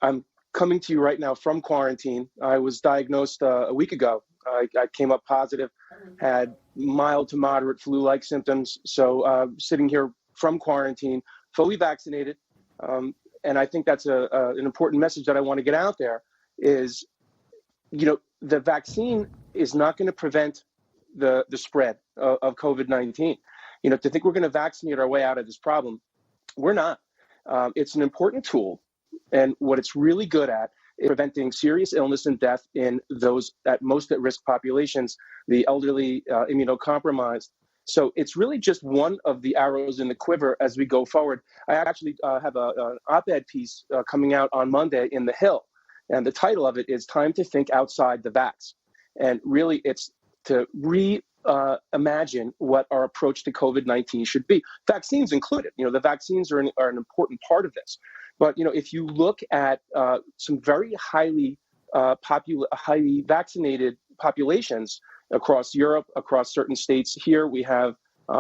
I'm coming to you right now from quarantine. I was diagnosed a week ago. I came up positive, had mild to moderate flu-like symptoms. So sitting here from quarantine, fully vaccinated. And I think that's an important message that I want to get out there is, the vaccine is not going to prevent the spread of COVID-19. To think we're going to vaccinate our way out of this problem, we're not. It's an important tool. And what it's really good at is preventing serious illness and death in those at most at-risk populations, the elderly, immunocompromised. So it's really just one of the arrows in the quiver as we go forward. I actually have an op-ed piece coming out on Monday in The Hill. And the title of it is Time to Think Outside the Vax. And really it's to imagine what our approach to COVID-19 should be. Vaccines included. The vaccines are an important part of this. But, if you look at some very highly vaccinated populations across Europe, across certain states here, we have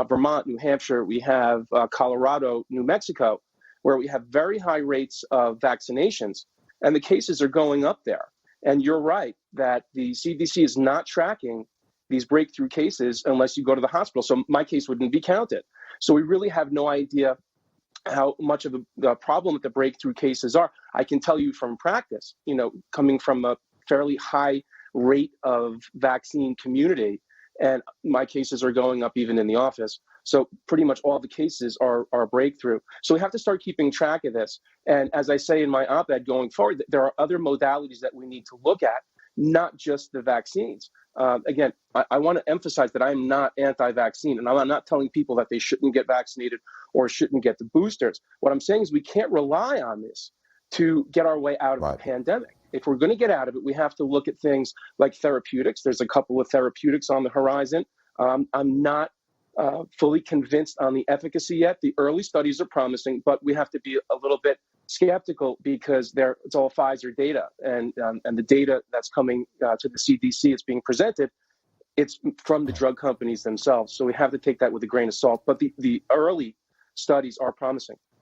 Vermont, New Hampshire, we have Colorado, New Mexico, where we have very high rates of vaccinations, and the cases are going up there. And you're right that the CDC is not tracking these breakthrough cases unless you go to the hospital. So my case wouldn't be counted. So we really have no idea how much of the problem that the breakthrough cases are. I can tell you from practice, coming from a fairly high rate of vaccine community, and my cases are going up even in the office. So pretty much all the cases are breakthrough. So we have to start keeping track of this. And as I say in my op-ed going forward, there are other modalities that we need to look at, not just the vaccines. Again, I want to emphasize that I'm not anti-vaccine, and I'm not telling people that they shouldn't get vaccinated or shouldn't get the boosters. What I'm saying is we can't rely on this to get our way out of the pandemic. If we're going to get out of it, we have to look at things like therapeutics. There's a couple of therapeutics on the horizon. I'm not fully convinced on the efficacy yet. The early studies are promising, but we have to be a little bit skeptical because it's all Pfizer data, and the data that's coming to the CDC, it's being presented, it's from the drug companies themselves. So we have to take that with a grain of salt. But the early studies are promising.